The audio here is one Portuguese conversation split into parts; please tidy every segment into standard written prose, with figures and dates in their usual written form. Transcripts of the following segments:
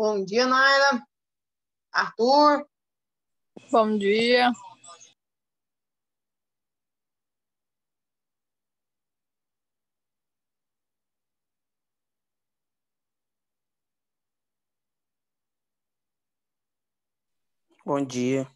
Bom dia, Naila. Arthur. Bom dia. Bom dia.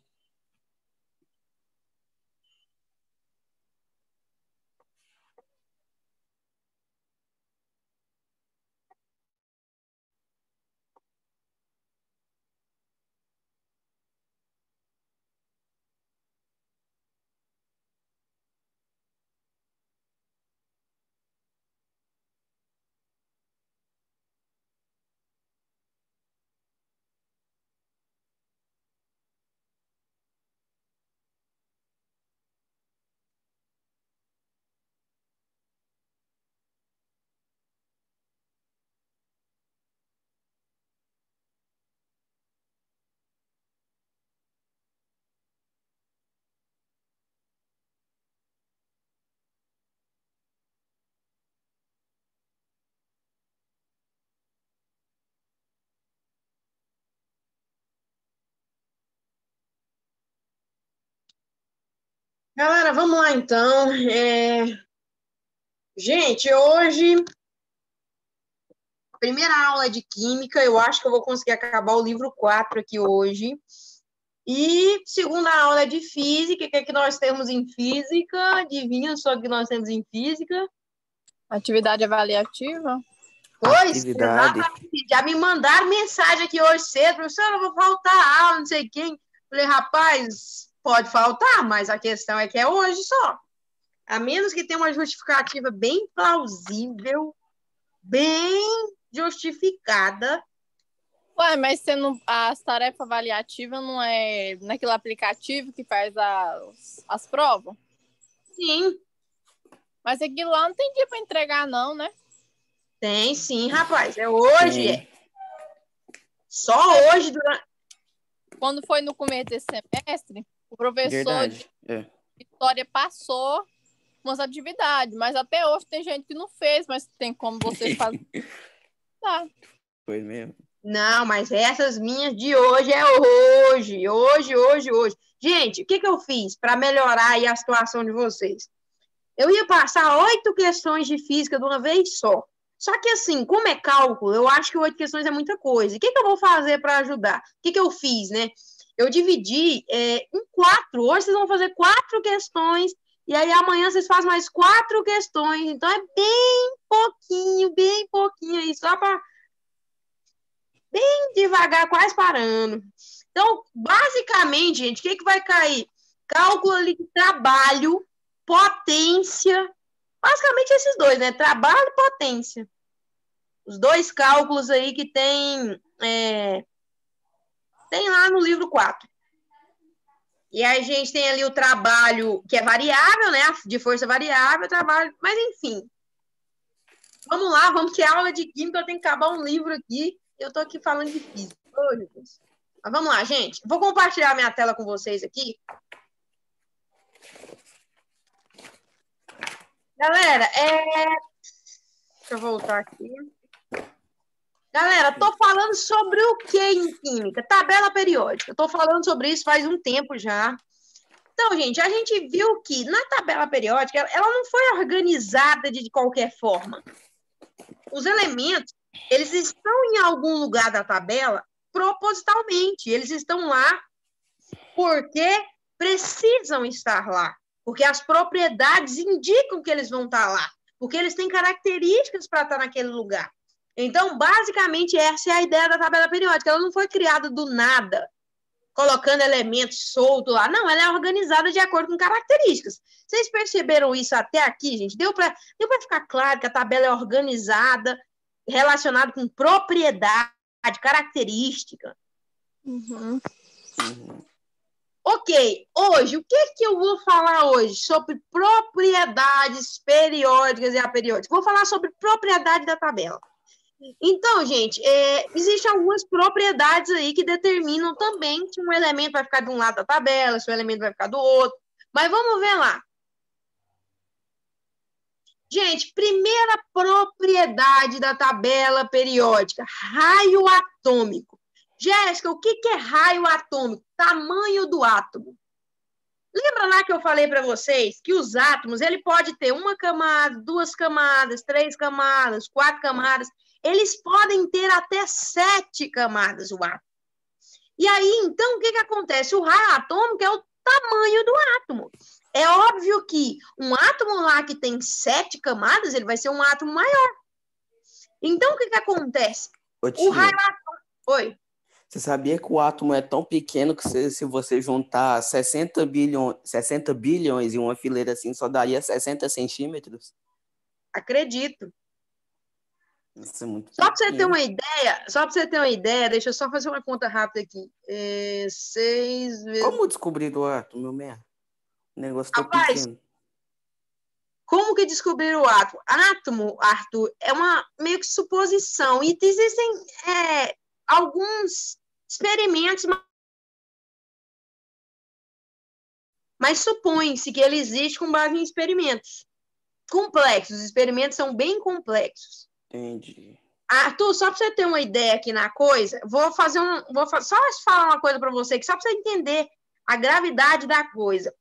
Galera, vamos lá então. Gente, hoje, primeira aula de Química, eu acho que eu vou conseguir acabar o livro 4 aqui hoje. E segunda aula de Física, o que é que nós temos em Física? Adivinha só o que nós temos em Física? Atividade avaliativa? Pois, Atividade. exatamente. Já me mandaram mensagem aqui hoje cedo, professor, eu vou faltar a aula, não sei quem. Falei, rapaz, pode faltar, mas a questão é que é hoje só. A menos que tenha uma justificativa bem plausível, bem justificada. Ué, mas você não, as tarefas avaliativas não é naquele aplicativo que faz as provas? Sim, Mas aquilo lá não tem dia para entregar, não, né? tem sim, rapaz. É hoje. Tem. Só hoje, durante... Quando foi no começo desse semestre, o professor Verdade. de história passou umas atividades, mas até hoje tem gente que não fez, mas tem como você fazer. Tá. Foi mesmo. Não, mas essas minhas de hoje é hoje. Hoje. Gente, o que eu fiz para melhorar aí a situação de vocês? Eu ia passar 8 questões de física de uma vez só. Só que assim, como é cálculo, eu acho que 8 questões é muita coisa. E o que eu vou fazer para ajudar? O que eu fiz, né? Eu dividi em 4. Hoje vocês vão fazer 4 questões. E aí amanhã vocês fazem mais 4 questões. Então é bem pouquinho aí, só para bem devagar, quase parando. Então, basicamente, gente, o que vai cair? Cálculo ali de trabalho, potência. Basicamente esses dois, né? Trabalho e potência. Os dois cálculos aí que tem lá no livro 4. E aí a gente tem ali o trabalho que é variável, né? De força variável, trabalho. Mas enfim. Vamos lá, vamos ter aula de química. Eu tenho que acabar um livro aqui. Eu tô aqui falando de física. Oh, meu Deus. Mas vamos lá, gente. Vou compartilhar minha tela com vocês aqui. Galera, deixa eu voltar aqui. Galera, tô falando sobre o que em química? Tabela periódica. Eu tô falando sobre isso faz um tempo já. Então, gente, a gente viu que na tabela periódica, ela não foi organizada de qualquer forma. Os elementos, eles estão em algum lugar da tabela propositalmente. Eles estão lá porque precisam estar lá. Porque as propriedades indicam que eles vão estar lá. Porque eles têm características para estar naquele lugar. Então, basicamente, essa é a ideia da tabela periódica. Ela não foi criada do nada, colocando elementos soltos lá. Não, ela é organizada de acordo com características. Vocês perceberam isso até aqui, gente? Deu para ficar claro que a tabela é organizada, relacionada com propriedade, característica. Uhum. Ok, hoje, o que eu vou falar hoje? Sobre propriedades periódicas e aperiódicas. Vou falar sobre propriedade da tabela. Então, gente, existem algumas propriedades aí que determinam também se um elemento vai ficar de um lado da tabela, se o elemento vai ficar do outro. Mas vamos ver lá. Gente, primeira propriedade da tabela periódica, raio atômico. Jéssica, o que é raio atômico? Tamanho do átomo. Lembra lá que eu falei para vocês que os átomos, ele pode ter uma camada, 2 camadas, 3 camadas, 4 camadas. Eles podem ter até 7 camadas, o átomo. E aí, então, o que acontece? O raio atômico é o tamanho do átomo. É óbvio que um átomo lá que tem 7 camadas, ele vai ser um átomo maior. Então, o que acontece? O raio atômico... Oi? Você sabia que o átomo é tão pequeno que se você juntar 60 bilhões em uma fileira assim, só daria 60 centímetros? Acredito. Isso é muito Só para você ter uma ideia, deixa eu só fazer uma conta rápida aqui. 6 vezes... Como descobrir o átomo, meu merda? O negócio tão pequeno. Como que descobriram o átomo? Átomo, Arthur, é uma meio que suposição. E existem alguns experimentos, mas supõe-se que ele existe com base em experimentos complexos. Os experimentos são bem complexos. Entendi. Arthur, só para você ter uma ideia aqui na coisa, só falar uma coisa para você, que só para você entender a gravidade da coisa.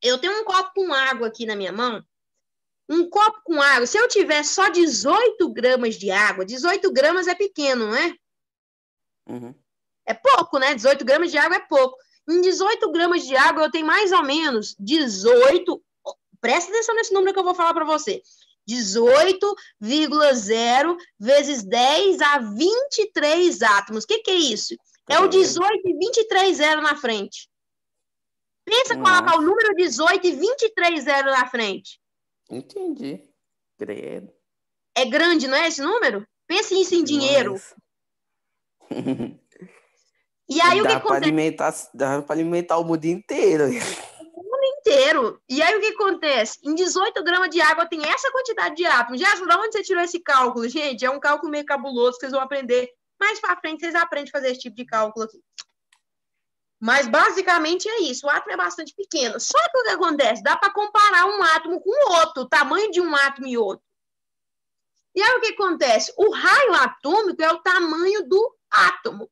Eu tenho um copo com água aqui na minha mão. Um copo com água, se eu tiver só 18 gramas de água, 18 gramas é pequeno, não é? Uhum. É pouco, né? 18 gramas de água é pouco. Em 18 gramas de água, eu tenho mais ou menos 18... Presta atenção nesse número que eu vou falar para você. 18,0 vezes 10 a 23 átomos. O que é isso? É o 18 e 23 zero na frente. Pensa em colocar o número 18 e 23 zero na frente. Entendi. Credo. É grande, não é esse número? Pense nisso em dinheiro. E aí o que acontece? Dá para alimentar o mundo inteiro. O mundo inteiro. E aí o que acontece? Em 18 gramas de água tem essa quantidade de átomos. Jéssica, de onde você tirou esse cálculo? Gente, é um cálculo meio cabuloso que vocês vão aprender. Mais para frente vocês aprendem a fazer esse tipo de cálculo aqui. Mas basicamente é isso. O átomo é bastante pequeno. Só que o que acontece? Dá para comparar um átomo com o outro, o tamanho de um átomo e outro. E aí o que acontece? O raio atômico é o tamanho do átomo.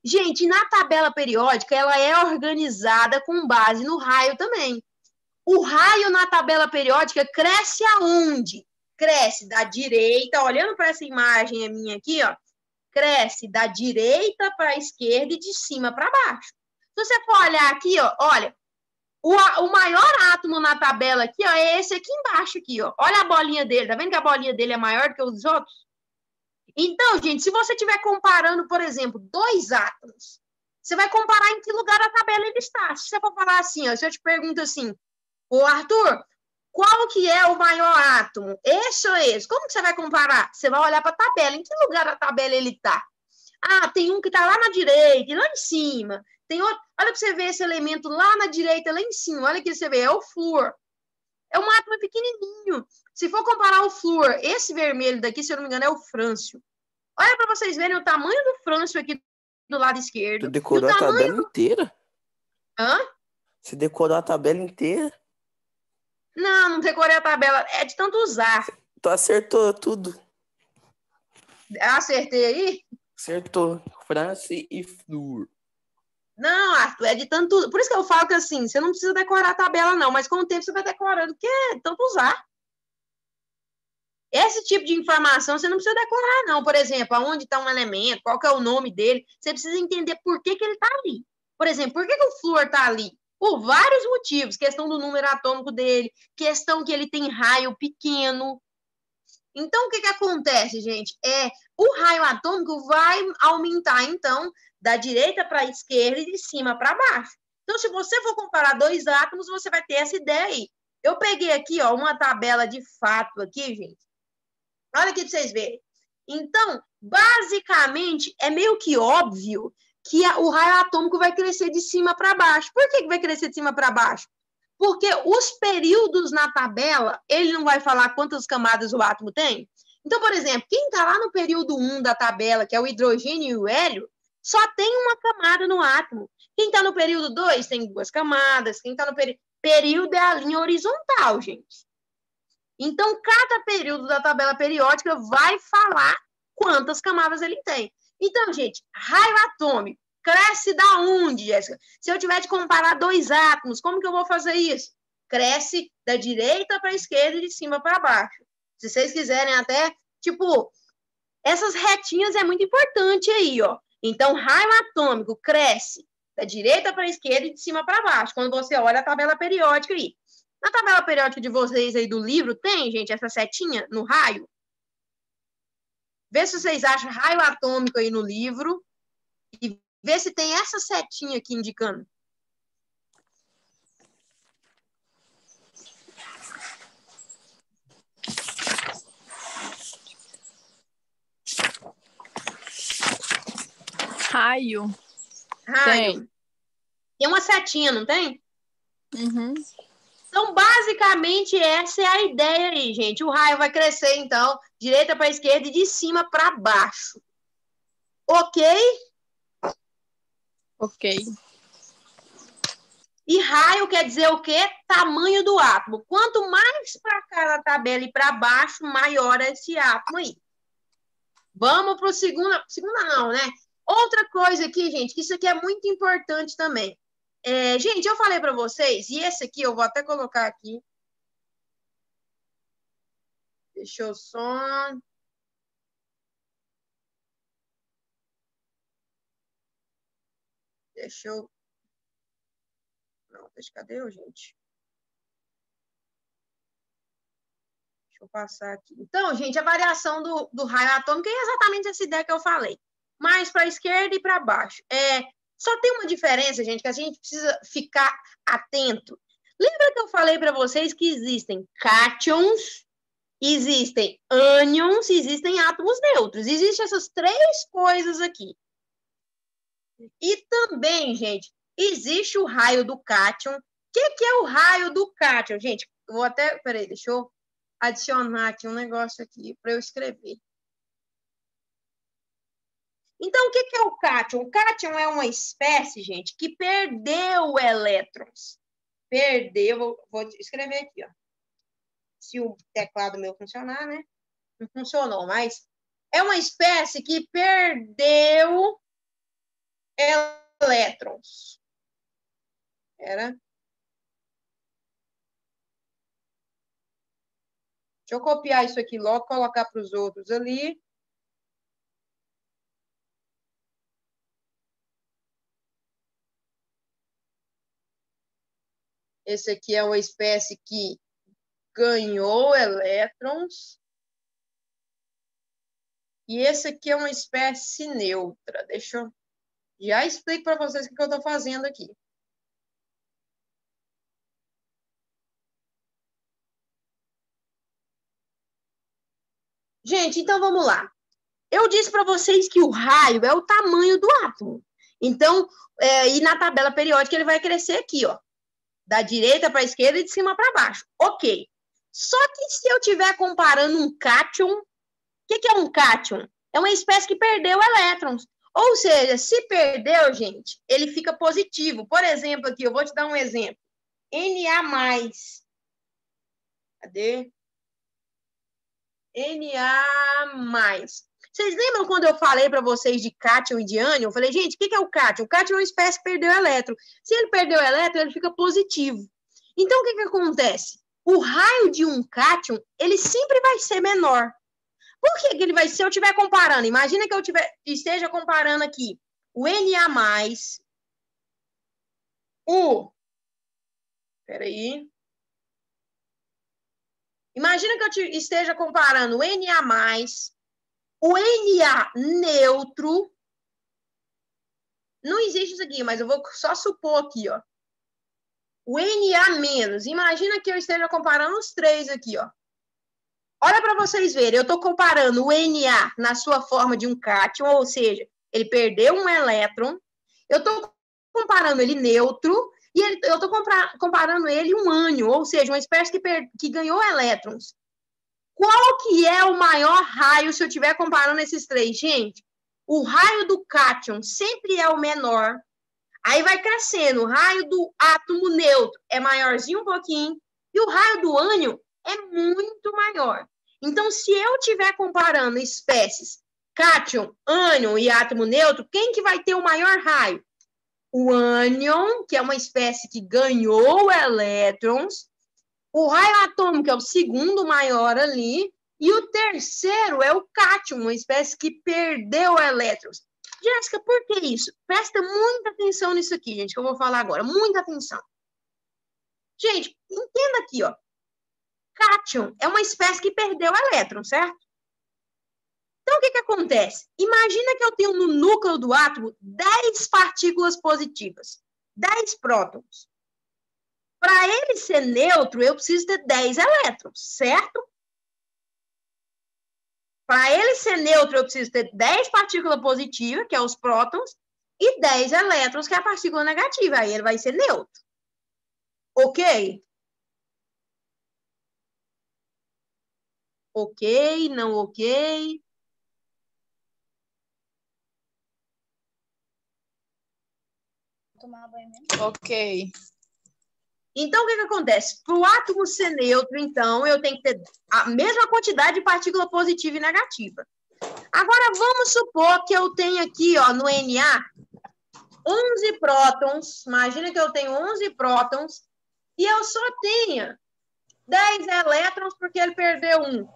Gente, na tabela periódica, ela é organizada com base no raio também. O raio na tabela periódica cresce aonde? Cresce da direita, olhando para essa imagem minha aqui, ó, cresce da direita para a esquerda e de cima para baixo. Se você for olhar aqui, ó, olha, o maior átomo na tabela aqui, ó, é esse aqui embaixo aqui, ó. Olha a bolinha dele, tá vendo que a bolinha dele é maior do que os outros? Então, gente, se você estiver comparando, por exemplo, 2 átomos, você vai comparar em que lugar da tabela ele está. Se você for falar assim, ó, se eu te pergunto assim, ô Arthur, qual que é o maior átomo? Esse ou esse? Como que você vai comparar? Você vai olhar para a tabela. Em que lugar da tabela ele está? Ah, tem um que está lá na direita e lá em cima. Tem outro. Olha para você ver esse elemento lá na direita, lá em cima. Olha aqui, você vê, é o flúor. É um átomo pequenininho. Se for comparar o flúor, esse vermelho daqui, se eu não me engano, é o frâncio. Olha para vocês verem o tamanho do frâncio aqui do lado esquerdo. Tu decorou a tabela inteira? Hã? Você decorou a tabela inteira? Não decorei a tabela. É de tanto usar. Tu acertou tudo. Acertei aí? Acertou. Frâncio e flúor. Não, Arthur, é de tanto... Por isso que eu falo que, assim, você não precisa decorar a tabela, não. Mas com o tempo você vai decorando, porque é de tanto usar. Esse tipo de informação você não precisa decorar, não. Por exemplo, aonde está um elemento, qual que é o nome dele. Você precisa entender por que ele está ali. Por exemplo, por que o flúor está ali? Por vários motivos. Questão do número atômico dele, questão que ele tem raio pequeno. Então, o que acontece, gente? O raio atômico vai aumentar, então, da direita para a esquerda e de cima para baixo. Então, se você for comparar 2 átomos, você vai ter essa ideia aí. Eu peguei aqui, ó, uma tabela de fato aqui, gente. Olha aqui para vocês verem. Então, basicamente, é meio que óbvio que o raio atômico vai crescer de cima para baixo. Por que vai crescer de cima para baixo? Porque os períodos na tabela, ele não vai falar quantas camadas o átomo tem. Então, por exemplo, quem está lá no período 1 da tabela, que é o hidrogênio e o hélio, só tem uma camada no átomo. Quem está no período 2 tem 2 camadas. Quem está no período é a linha horizontal, gente. Então, cada período da tabela periódica vai falar quantas camadas ele tem. Então, gente, raio atômico cresce da onde, Jéssica? Se eu tiver de comparar dois átomos, como que eu vou fazer isso? Cresce da direita para a esquerda e de cima para baixo. Se vocês quiserem até, tipo, essas retinhas é muito importante aí, ó. Então, raio atômico cresce da direita para a esquerda e de cima para baixo, quando você olha a tabela periódica aí. Na tabela periódica de vocês aí do livro, tem, gente, essa setinha no raio? Vê se vocês acham raio atômico aí no livro e vê se tem essa setinha aqui indicando. Raio. Raio. Tem uma setinha, não tem? Uhum. Então, basicamente, essa é a ideia aí, gente. O raio vai crescer, então, direita para esquerda e de cima para baixo. Ok? Ok. E raio quer dizer o quê? Tamanho do átomo. Quanto mais para cá na tabela e para baixo, maior é esse átomo aí. Vamos para o segunda. Segunda não, né? Outra coisa aqui, gente, que isso aqui é muito importante também. Gente, eu falei para vocês, e esse aqui eu vou até colocar aqui. Deixa eu só... Deixa eu... Não, cadê eu, gente? Deixa eu passar aqui. Então, gente, a variação do raio atômico é exatamente essa ideia que eu falei. Mais para a esquerda e para baixo. Só tem uma diferença, gente, que a gente precisa ficar atento. Lembra que eu falei para vocês que existem cátions, existem ânions, existem átomos neutros. Existem essas três coisas aqui. E também, gente, existe o raio do cátion. O que é o raio do cátion? Gente, eu vou até... Peraí, deixa eu adicionar aqui um negócio aqui para eu escrever. Então, o que é o cátion? O cátion é uma espécie, gente, que perdeu elétrons. Perdeu, vou escrever aqui, ó. Se o teclado meu funcionar, né? Não funcionou, mas é uma espécie que perdeu elétrons. Deixa eu copiar isso aqui logo, colocar para os outros ali. Esse aqui é uma espécie que ganhou elétrons. E esse aqui é uma espécie neutra. Deixa eu... Já explico para vocês o que eu estou fazendo aqui. Gente, então vamos lá. Eu disse para vocês que o raio é o tamanho do átomo. Então, e na tabela periódica ele vai crescer aqui, ó. Da direita para a esquerda e de cima para baixo. Ok. Só que se eu estiver comparando um cátion, o que é um cátion? É uma espécie que perdeu elétrons. Ou seja, se perdeu, gente, ele fica positivo. Por exemplo, aqui, eu vou te dar um exemplo. Na+. Cadê? Na+. Vocês lembram quando eu falei para vocês de cátion e de ânion? Eu falei, gente, o que é o cátion? O cátion é uma espécie que perdeu elétron. Se ele perdeu elétron, ele fica positivo. Então, o que acontece? O raio de um cátion, ele sempre vai ser menor. Por que ele vai ser? Se eu estiver comparando, imagina que eu esteja comparando aqui o Na+, peraí. Imagina que eu esteja comparando o Na+, o Na neutro. Não existe isso aqui, mas eu vou só supor aqui, ó. O Na-. Imagina que eu esteja comparando os três aqui, ó. Olha para vocês verem, eu estou comparando o Na na sua forma de um cátion, ou seja, ele perdeu um elétron. Eu estou comparando ele neutro e eu estou comparando ele um ânion, ou seja, uma espécie que ganhou elétrons. Qual que é o maior raio se eu estiver comparando esses três? Gente, o raio do cátion sempre é o menor. Aí vai crescendo. O raio do átomo neutro é maiorzinho um pouquinho. E o raio do ânion é muito maior. Então, se eu estiver comparando espécies cátion, ânion e átomo neutro, quem que vai ter o maior raio? O ânion, que é uma espécie que ganhou elétrons, o raio atômico é o segundo maior ali, e o terceiro é o cátion, uma espécie que perdeu elétrons. Jéssica, por que isso? Presta muita atenção nisso aqui, gente, que eu vou falar agora. Muita atenção. Gente, entenda aqui, ó. Cátion é uma espécie que perdeu elétrons, certo? Então, o que acontece? Imagina que eu tenho no núcleo do átomo 10 partículas positivas, 10 prótons. Para ele ser neutro, eu preciso ter 10 elétrons, certo? Para ele ser neutro, eu preciso ter 10 partículas positivas, que é os prótons, e 10 elétrons, que é a partícula negativa. Aí ele vai ser neutro. Ok? Ok, não ok? Tomar banho mesmo? Ok. Então, o que acontece? Para o átomo ser neutro, então, eu tenho que ter a mesma quantidade de partícula positiva e negativa. Agora, vamos supor que eu tenho aqui, ó, no Na, 11 prótons. Imagina que eu tenho 11 prótons e eu só tenha 10 elétrons porque ele perdeu um.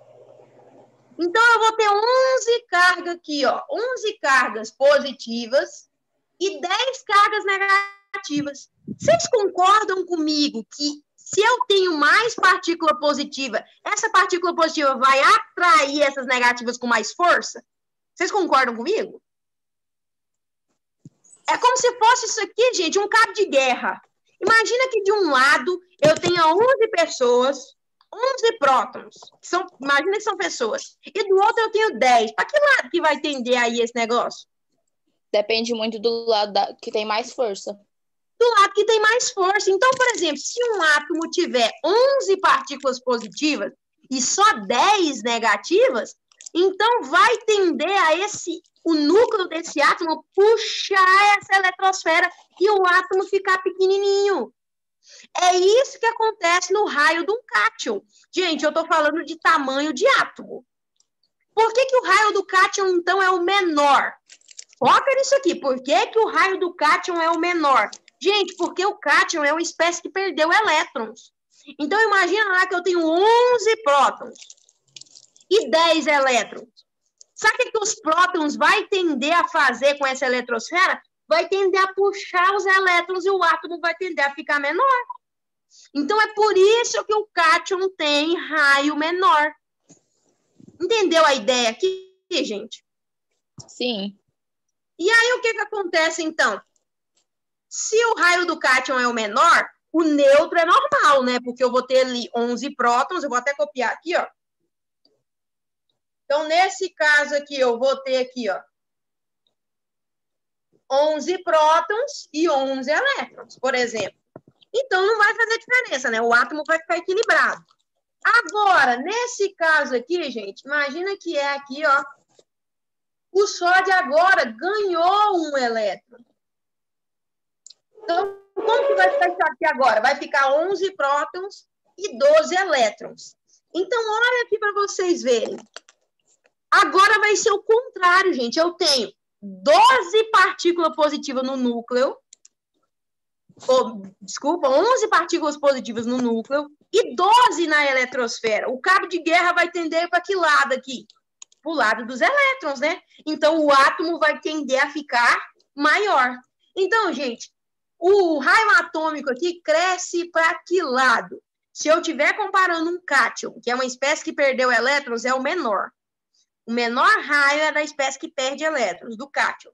Então, eu vou ter 11 cargas aqui, ó, 11 cargas positivas e 10 cargas negativas. Vocês concordam comigo que se eu tenho mais partícula positiva, essa partícula positiva vai atrair essas negativas com mais força? Vocês concordam comigo? É como se fosse isso aqui, gente, um cabo de guerra. Imagina que de um lado eu tenha 11 pessoas, 11 prótons. Imagina que são pessoas. E do outro eu tenho 10. Para que lado que vai tender aí esse negócio? Depende muito do lado que tem mais força. Do lado que tem mais força. Então, por exemplo, se um átomo tiver 11 partículas positivas e só 10 negativas, então vai tender a o núcleo desse átomo puxar essa eletrosfera e o átomo ficar pequenininho. É isso que acontece no raio de um cátion. Gente, eu estou falando de tamanho de átomo. Por que o raio do cátion, então, é o menor? Foca nisso aqui. Por que o raio do cátion é o menor? Gente, porque o cátion é uma espécie que perdeu elétrons. Então, imagina lá que eu tenho 11 prótons e 10 elétrons. Sabe o que os prótons vai tender a fazer com essa eletrosfera? Vai tender a puxar os elétrons e o átomo vai tender a ficar menor. Então, é por isso que o cátion tem raio menor. Entendeu a ideia aqui, gente? Sim. E aí, o que acontece, então? Se o raio do cátion é o menor, o neutro é normal, né? Porque eu vou ter ali 11 prótons, eu vou até copiar aqui, ó. Então, nesse caso aqui, eu vou ter aqui, ó, 11 prótons e 11 elétrons, por exemplo. Então, não vai fazer diferença, né? O átomo vai ficar equilibrado. Agora, nesse caso aqui, gente, imagina que é aqui, ó, o sódio agora ganhou um elétron. Então, como que vai ficar isso aqui agora? Vai ficar 11 prótons e 12 elétrons. Então, olha aqui para vocês verem. Agora vai ser o contrário, gente. Eu tenho 12 partículas positivas no núcleo. Desculpa, 11 partículas positivas no núcleo e 12 na eletrosfera. O cabo de guerra vai tender para que lado aqui? Para o lado dos elétrons, né? Então, o átomo vai tender a ficar maior. Então, gente, o raio atômico aqui cresce para que lado? Se eu estiver comparando um cátion, que é uma espécie que perdeu elétrons, é o menor. O menor raio é da espécie que perde elétrons, do cátion.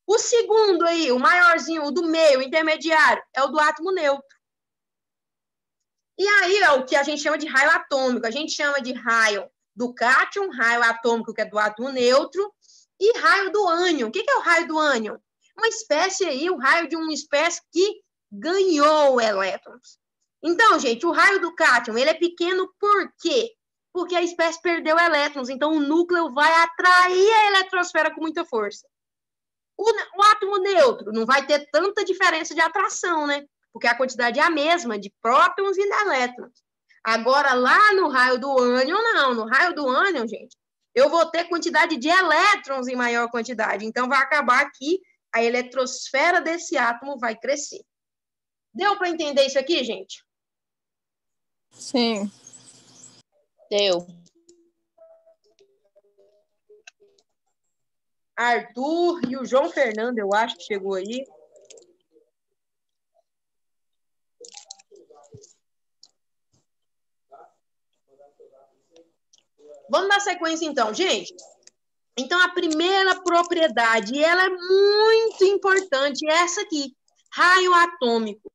O segundo aí, o maiorzinho, o do meio, o intermediário, é o do átomo neutro. E aí é o que a gente chama de raio atômico. A gente chama de raio do cátion, raio atômico, que é do átomo neutro, e raio do ânion. O que é o raio do ânion? Uma espécie aí, o raio de uma espécie que ganhou elétrons. Então, gente, o raio do cátion, ele é pequeno por quê? Porque a espécie perdeu elétrons, então o núcleo vai atrair a eletrosfera com muita força. O átomo neutro não vai ter tanta diferença de atração, né? Porque a quantidade é a mesma de prótons e de elétrons. Agora, lá no raio do ânion, não. No raio do ânion, gente, eu vou ter quantidade de elétrons em maior quantidade. Então, vai acabar que a eletrosfera desse átomo vai crescer. Deu para entender isso aqui, gente? Sim. Deu. Arthur e o João Fernando, eu acho que chegou aí. Vamos dar sequência, então, gente. Então, a primeira propriedade, e ela é muito importante, é essa aqui, raio atômico.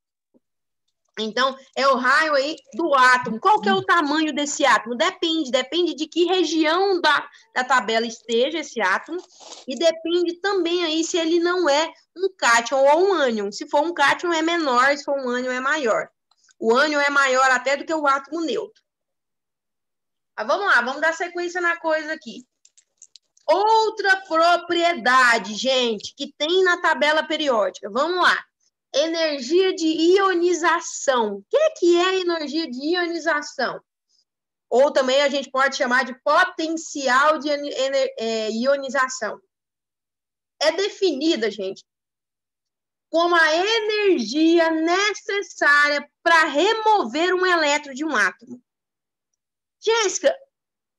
Então, é o raio aí do átomo. Qual que é o tamanho desse átomo? Depende de que região da tabela esteja esse átomo, e depende também aí se ele não é um cátion ou um ânion. Se for um cátion, é menor, se for um ânion, é maior. O ânion é maior até do que o átomo neutro. Mas vamos lá, vamos dar sequência na coisa aqui. Outra propriedade, gente, que tem na tabela periódica. Vamos lá. Energia de ionização. O que é energia de ionização? Ou também a gente pode chamar de potencial de ionização. É definida, gente, como a energia necessária para remover um elétron de um átomo. Jéssica,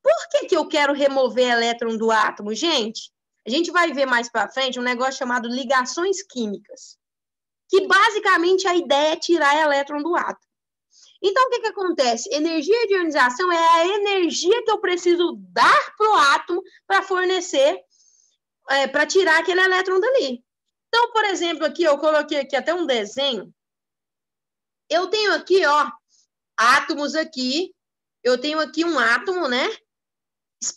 por que eu quero remover elétron do átomo? Gente, a gente vai ver mais para frente um negócio chamado ligações químicas, que basicamente a ideia é tirar elétron do átomo. Então, o que acontece? Energia de ionização é a energia que eu preciso dar para o átomo para fornecer, para tirar aquele elétron dali. Então, por exemplo, aqui eu coloquei aqui até um desenho. Eu tenho aqui, ó, átomos aqui. Eu tenho aqui um átomo, né?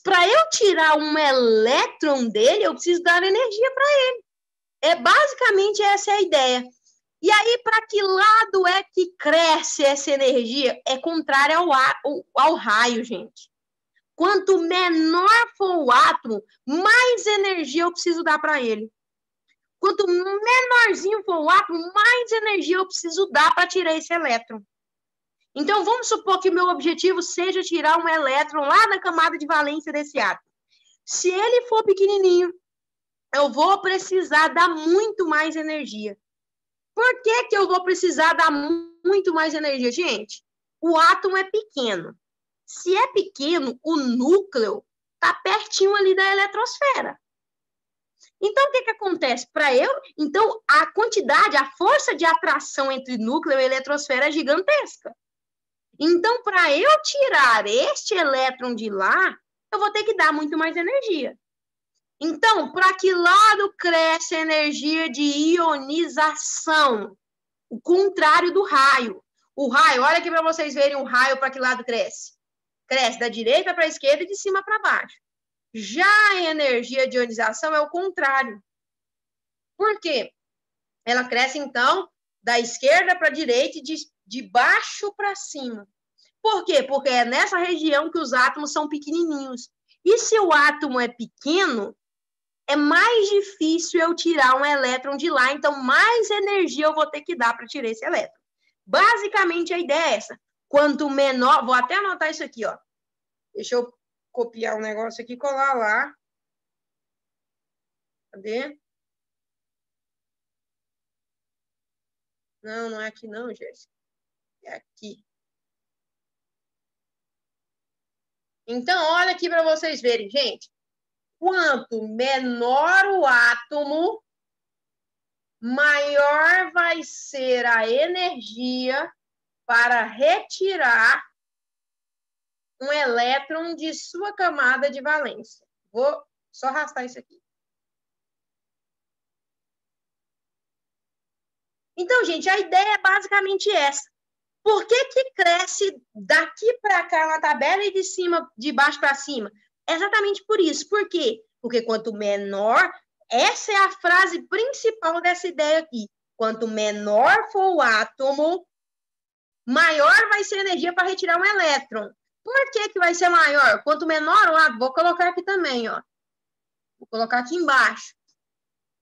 Para eu tirar um elétron dele, eu preciso dar energia para ele. Basicamente essa é a ideia. E aí, para que lado é que cresce essa energia? É contrário ao raio, gente. Quanto menor for o átomo, mais energia eu preciso dar para ele. Quanto menorzinho for o átomo, mais energia eu preciso dar para tirar esse elétron. Então, vamos supor que o meu objetivo seja tirar um elétron lá na camada de valência desse átomo. Se ele for pequenininho, eu vou precisar dar muito mais energia. Por que eu vou precisar dar muito mais energia? Gente, o átomo é pequeno. Se é pequeno, o núcleo está pertinho ali da eletrosfera. Então, o que acontece? Então, a quantidade, a força de atração entre núcleo e eletrosfera é gigantesca. Então, para eu tirar este elétron de lá, eu vou ter que dar muito mais energia. Então, para que lado cresce a energia de ionização? O contrário do raio. O raio, olha aqui para vocês verem o raio para que lado cresce. Cresce da direita para a esquerda e de cima para baixo. Já a energia de ionização é o contrário. Por quê? Ela cresce, então, da esquerda para a direita e de baixo para cima. Por quê? Porque é nessa região que os átomos são pequenininhos. E se o átomo é pequeno, é mais difícil eu tirar um elétron de lá, então mais energia eu vou ter que dar para tirar esse elétron. Basicamente, a ideia é essa. Quanto menor... Vou até anotar isso aqui, ó. Deixa eu copiar um negócio aqui e colar lá. Cadê? Não, não é aqui não, Jéssica. É aqui. Então, olha aqui para vocês verem, gente. Quanto menor o átomo, maior vai ser a energia para retirar um elétron de sua camada de valência. Vou só arrastar isso aqui. Então, gente, a ideia é basicamente essa. Por que cresce daqui para cá na tabela e de baixo para cima? Exatamente por isso. Por quê? Porque quanto menor, essa é a frase principal dessa ideia aqui. Quanto menor for o átomo, maior vai ser a energia para retirar um elétron. Por que vai ser maior? Quanto menor o átomo, vou colocar aqui também, ó. Vou colocar aqui embaixo.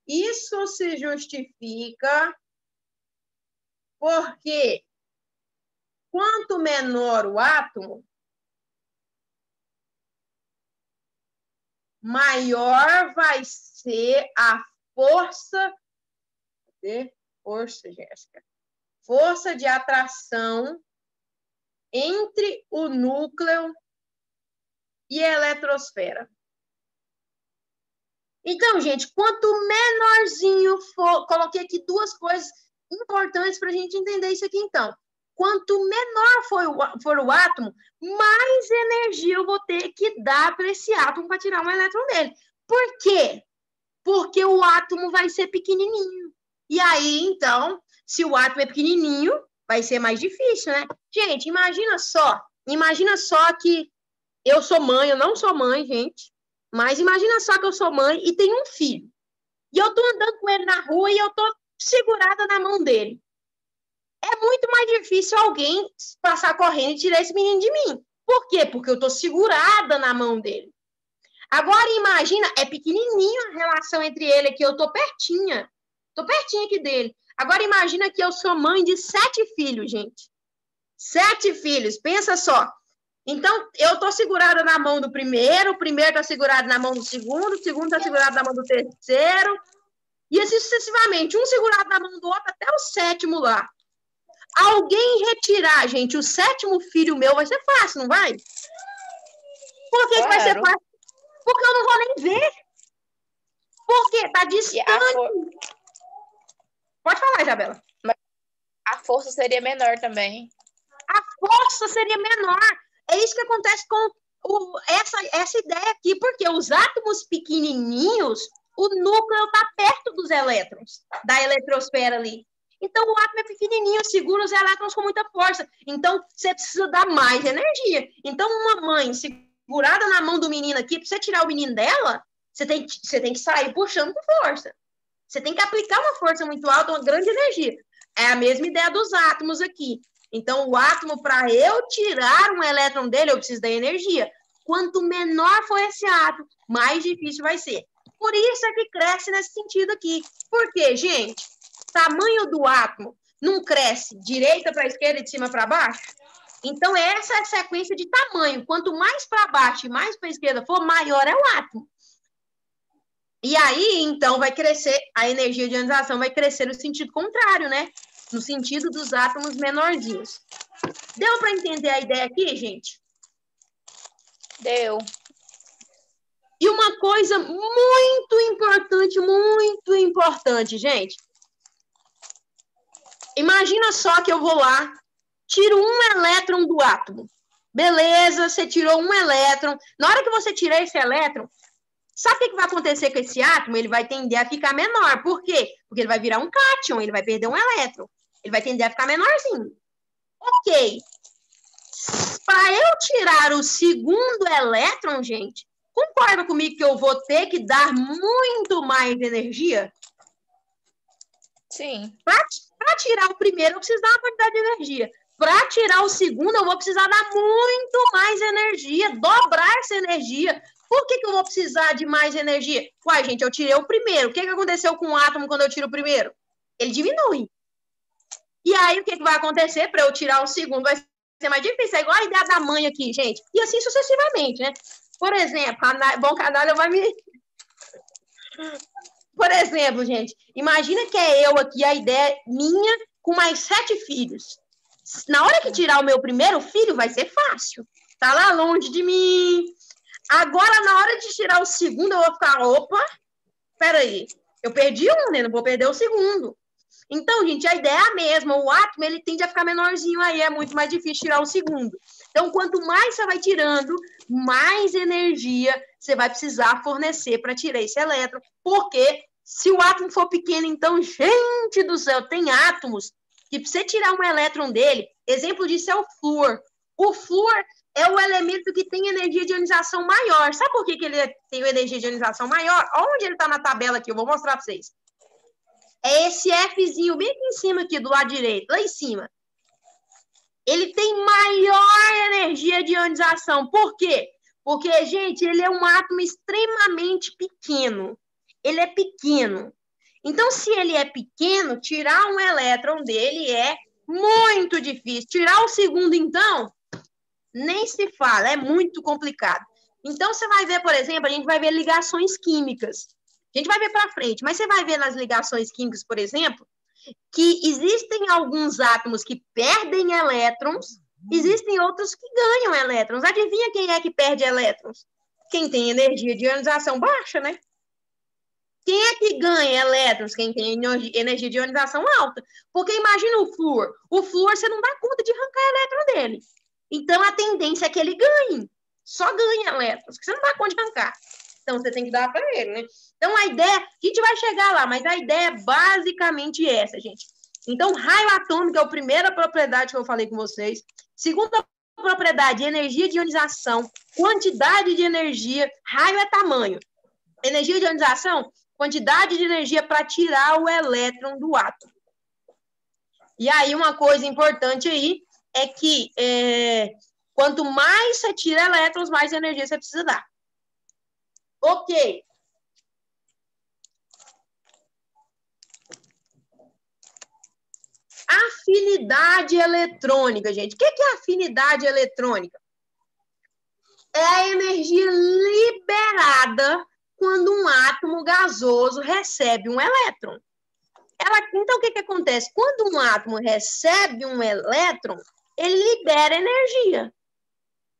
Isso se justifica porque quanto menor o átomo, maior vai ser a força Jéssica. Força de atração entre o núcleo e a eletrosfera. Então, gente, quanto menorzinho for... Coloquei aqui duas coisas importantes para a gente entender isso aqui, então. Quanto menor for o átomo, mais energia eu vou ter que dar para esse átomo para tirar um elétron dele. Por quê? Porque o átomo vai ser pequenininho. E aí, então, se o átomo é pequenininho, vai ser mais difícil, né? Gente, imagina só que eu sou mãe, eu não sou mãe, gente, mas imagina só que eu sou mãe e tenho um filho. E eu tô andando com ele na rua e eu tô segurada na mão dele. É muito mais difícil alguém passar correndo e tirar esse menino de mim. Por quê? Porque eu tô segurada na mão dele. Agora, imagina, é pequenininho a relação entre ele aqui, eu tô pertinho aqui dele. Agora, imagina que eu sou mãe de 7 filhos, gente. 7 filhos, pensa só. Então, eu tô segurada na mão do primeiro, o primeiro tá segurado na mão do segundo, o segundo tá segurado na mão do terceiro, e assim sucessivamente, um segurado na mão do outro até o 7º lá. Alguém retirar, gente, o 7º filho meu vai ser fácil, não vai? Por que vai ser fácil? Porque eu não vou nem ver. Por quê? Tá distante. Pode falar, Isabela. A força seria menor também. A força seria menor. É isso que acontece com essa ideia aqui, porque os átomos pequenininhos, o núcleo está perto dos elétrons, da eletrosfera ali. Então, o átomo é pequenininho, segura os elétrons com muita força. Então, você precisa dar mais energia. Então, uma mãe segurada na mão do menino aqui, para você tirar o menino dela, você tem que sair puxando com força. Você tem que aplicar uma força muito alta, uma grande energia. É a mesma ideia dos átomos aqui. Então, o átomo, para eu tirar um elétron dele, eu preciso da energia. Quanto menor for esse átomo, mais difícil vai ser. Por isso é que cresce nesse sentido aqui. Por quê, gente? Tamanho do átomo não cresce direita para esquerda e de cima para baixo? Então, essa é a sequência de tamanho. Quanto mais para baixo e mais para a esquerda for, maior é o átomo. E aí, então, vai crescer, a energia de ionização vai crescer no sentido contrário, né? No sentido dos átomos menorzinhos. Deu para entender a ideia aqui, gente? Deu. E uma coisa muito importante, gente. Imagina só que eu vou lá, tiro um elétron do átomo. Beleza, você tirou um elétron. Na hora que você tirar esse elétron, sabe o que vai acontecer com esse átomo? Ele vai tender a ficar menor. Por quê? Porque ele vai virar um cátion, ele vai perder um elétron. Ele vai tender a ficar menorzinho. Ok. Para eu tirar o segundo elétron, gente, concorda comigo que eu vou ter que dar muito mais energia? Sim. Para tirar o primeiro, eu preciso dar uma quantidade de energia. Para tirar o segundo, eu vou precisar dar muito mais energia, dobrar essa energia. Por que eu vou precisar de mais energia? Uai, gente, eu tirei o primeiro. O que aconteceu com o átomo quando eu tiro o primeiro? Ele diminui. E aí, o que vai acontecer para eu tirar o segundo? Vai ser mais difícil. É igual a ideia da mãe aqui, gente. E assim sucessivamente, né? Por exemplo, Bom Canalha vai me... Por exemplo, gente, imagina que é eu aqui, a ideia minha, com mais 7 filhos. Na hora que tirar o meu primeiro filho, vai ser fácil. Tá lá longe de mim. Agora, na hora de tirar o segundo, eu vou ficar, opa, peraí, eu perdi um, né? Não vou perder o segundo. Então, gente, a ideia é a mesma. O átomo, ele tende a ficar menorzinho, aí é muito mais difícil tirar o segundo. Então, quanto mais você vai tirando, mais energia você vai precisar fornecer para tirar esse elétron. Porque se o átomo for pequeno, então, gente do céu, tem átomos que para você tirar um elétron dele, exemplo disso é o flúor. O flúor é o elemento que tem energia de ionização maior. Sabe por que ele tem energia de ionização maior? Onde ele está na tabela aqui? Eu vou mostrar para vocês. É esse Fzinho bem aqui em cima, aqui do lado direito, lá em cima. Ele tem maior energia de ionização. Por quê? Porque, gente, ele é um átomo extremamente pequeno. Ele é pequeno. Então, se ele é pequeno, tirar um elétron dele é muito difícil. Tirar o segundo, então, nem se fala, é muito complicado. Então, você vai ver, por exemplo, a gente vai ver ligações químicas. A gente vai ver para frente, mas você vai ver nas ligações químicas, por exemplo, que existem alguns átomos que perdem elétrons, existem outros que ganham elétrons. Adivinha quem é que perde elétrons? Quem tem energia de ionização baixa, né? Quem é que ganha elétrons? Quem tem energia de ionização alta. Porque imagina o flúor. O flúor, você não dá conta de arrancar elétron dele. Então, a tendência é que ele ganhe. Só ganha elétrons, que você não dá conta de arrancar. Então, você tem que dar para ele, né? Então, a ideia... A gente vai chegar lá, mas a ideia é basicamente essa, gente. Então, raio atômico é a primeira propriedade que eu falei com vocês. Segunda propriedade, energia de ionização, quantidade de energia, raio é tamanho. Energia de ionização, quantidade de energia para tirar o elétron do átomo. E aí, uma coisa importante aí é que quanto mais você tira elétrons, mais energia você precisa dar. Ok. Afinidade eletrônica, gente. O que é afinidade eletrônica? É a energia liberada quando um átomo gasoso recebe um elétron. Então, o que acontece? Quando um átomo recebe um elétron, ele libera energia.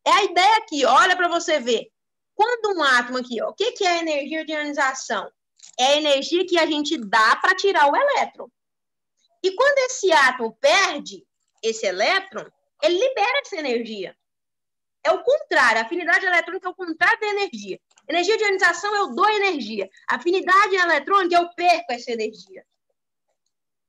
É a ideia aqui, olha para você ver. Quando um átomo aqui, ó, o que é a energia de ionização? É a energia que a gente dá para tirar o elétron. E quando esse átomo perde esse elétron, ele libera essa energia. É o contrário. A afinidade eletrônica é o contrário da energia. Energia de ionização, eu dou energia. Afinidade eletrônica, eu perco essa energia.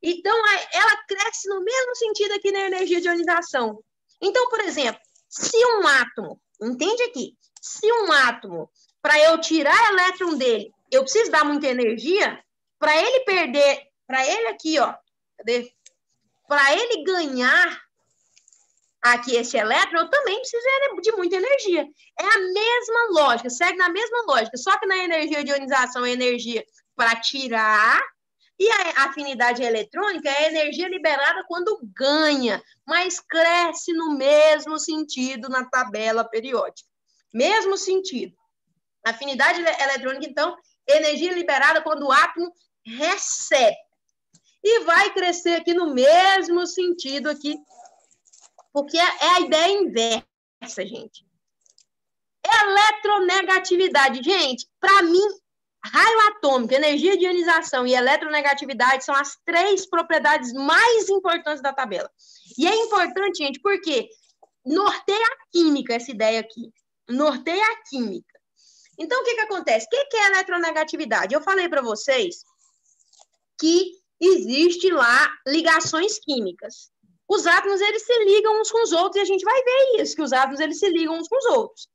Então, ela cresce no mesmo sentido aqui na energia de ionização. Então, por exemplo, se um átomo, entende aqui, se um átomo, para eu tirar elétron dele, eu preciso dar muita energia, para ele perder, para ele aqui, ó, cadê? Para ele ganhar aqui esse elétron, eu também preciso de muita energia. É a mesma lógica, segue na mesma lógica, só que na energia de ionização é energia para tirar, e a afinidade eletrônica é a energia liberada quando ganha, mas cresce no mesmo sentido na tabela periódica. Mesmo sentido. Afinidade eletrônica, então, energia liberada quando o átomo recebe. E vai crescer aqui no mesmo sentido aqui, porque é a ideia inversa, gente. Eletronegatividade. Gente, para mim, raio atômico, energia de ionização e eletronegatividade são as 3 propriedades mais importantes da tabela. E é importante, gente, porque norteia a química essa ideia aqui. Norteia a química. Então, o que acontece? O que é eletronegatividade? Eu falei para vocês que existe lá ligações químicas. Os átomos, eles se ligam uns com os outros, e a gente vai ver isso, que os átomos, eles se ligam uns com os outros.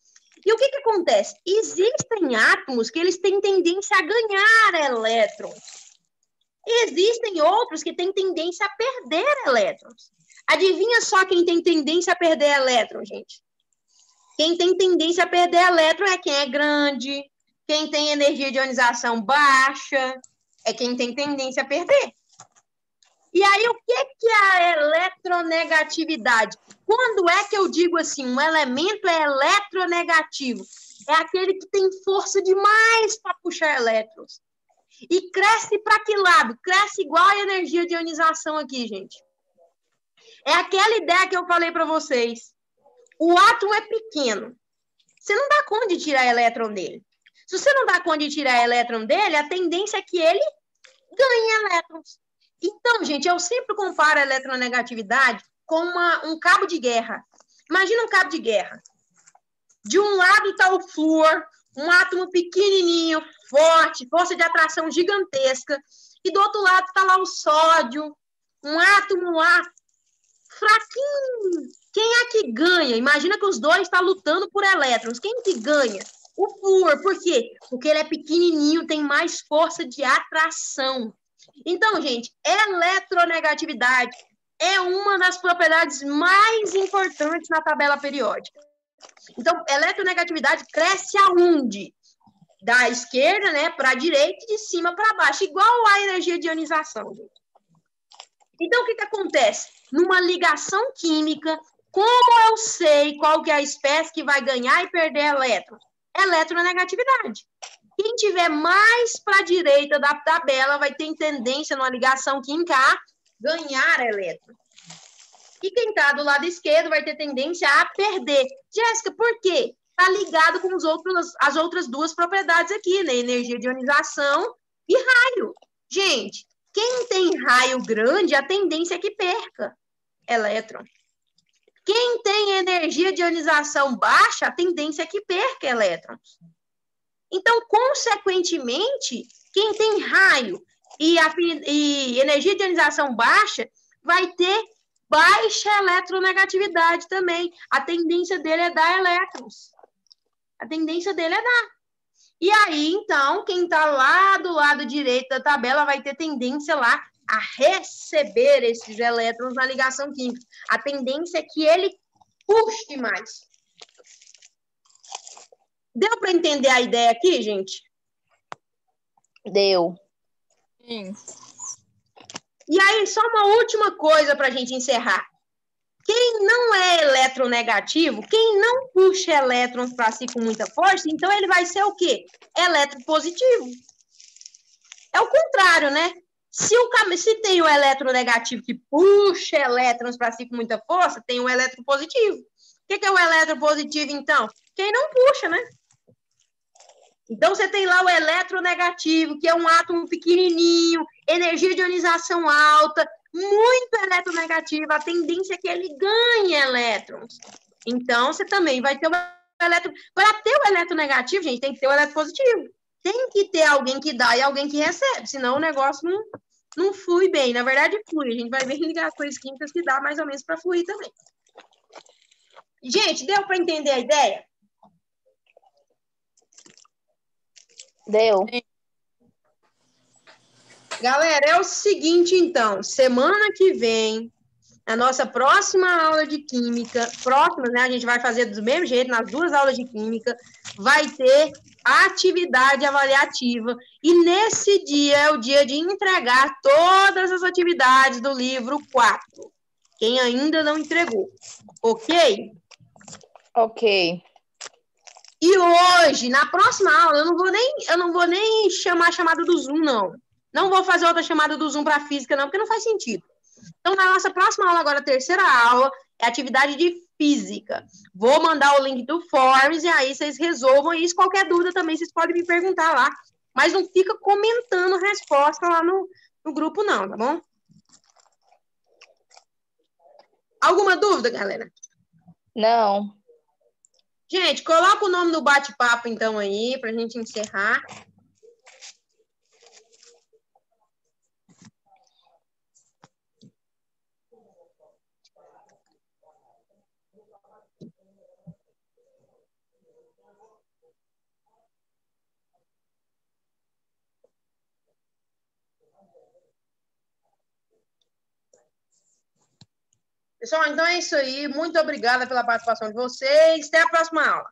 E o que acontece? Existem átomos que eles têm tendência a ganhar elétrons. Existem outros que têm tendência a perder elétrons. Adivinha só quem tem tendência a perder elétrons, gente? Quem tem tendência a perder elétron é quem é grande, quem tem energia de ionização baixa, é quem tem tendência a perder. E aí, o que é a eletronegatividade? Quando é que eu digo assim, um elemento é eletronegativo? É aquele que tem força demais para puxar elétrons. E cresce para que lado? Cresce igual a energia de ionização aqui, gente. É aquela ideia que eu falei para vocês. O átomo é pequeno. Você não dá conta de tirar elétron dele. Se você não dá conta de tirar elétron dele, a tendência é que ele ganhe elétrons. Então, gente, eu sempre comparo a eletronegatividade com um cabo de guerra. Imagina um cabo de guerra. De um lado está o flúor, um átomo pequenininho, forte, força de atração gigantesca. E do outro lado está lá o sódio, um átomo lá fraquinho. Quem é que ganha? Imagina que os dois estão lutando por elétrons. Quem que ganha? O flúor. Por quê? Porque ele é pequenininho, tem mais força de atração. Então, gente, eletronegatividade é uma das propriedades mais importantes na tabela periódica. Então, eletronegatividade cresce aonde? Da esquerda, né, para a direita e de cima para baixo, igual a energia de ionização, gente. Então, o que acontece? Numa ligação química, como eu sei qual que é a espécie que vai ganhar e perder elétrons? eletronegatividade. Quem tiver mais para a direita da tabela vai ter tendência numa ligação química a ganhar elétron. E quem está do lado esquerdo vai ter tendência a perder. Jéssica, por quê? Está ligado com as outras duas propriedades aqui, né? Energia de ionização e raio. Gente, quem tem raio grande, a tendência é que perca elétron. Quem tem energia de ionização baixa, a tendência é que perca elétrons. Então, consequentemente, quem tem raio e energia de ionização baixa vai ter baixa eletronegatividade também. A tendência dele é dar elétrons. A tendência dele é dar. E aí, então, quem está lá do lado direito da tabela vai ter tendência lá a receber esses elétrons na ligação química. A tendência é que ele puxe mais. Deu para entender a ideia aqui, gente? Deu. Sim. E aí, só uma última coisa para a gente encerrar. Quem não é eletronegativo, quem não puxa elétrons para si com muita força, então ele vai ser o quê? Eletropositivo. É o contrário, né? Se tem o eletronegativo que puxa elétrons para si com muita força, tem o eletropositivo. O que é o eletropositivo, então? Quem não puxa, né? Então, você tem lá o eletronegativo, que é um átomo pequenininho, energia de ionização alta, muito eletronegativo, a tendência é que ele ganhe elétrons. Então, você também vai ter o elétron... Para ter o eletronegativo, gente, tem que ter o eletropositivo. Tem que ter alguém que dá e alguém que recebe, senão o negócio não flui bem. Na verdade, flui. A gente vai ver ligações químicas que dá mais ou menos para fluir também. Gente, deu para entender a ideia? Deu. Galera, é o seguinte, então. Semana que vem, a nossa próxima aula de química, próxima, né? A gente vai fazer do mesmo jeito, nas 2 aulas de química, vai ter atividade avaliativa. E nesse dia é o dia de entregar todas as atividades do livro 4. Quem ainda não entregou. Ok? Ok. E hoje, na próxima aula, eu não vou nem chamar a chamada do Zoom, não. Não vou fazer outra chamada do Zoom para física, não, porque não faz sentido. Então, na nossa próxima aula, agora, a terceira aula, é atividade de física. Vou mandar o link do Forms e aí vocês resolvam isso. Qualquer dúvida também, vocês podem me perguntar lá. Mas não fica comentando resposta lá no grupo, não, tá bom? Alguma dúvida, galera? Não. Gente, coloca o nome do bate-papo, então, aí, pra gente encerrar. Pessoal, então é isso aí. Muito obrigada pela participação de vocês. Até a próxima aula.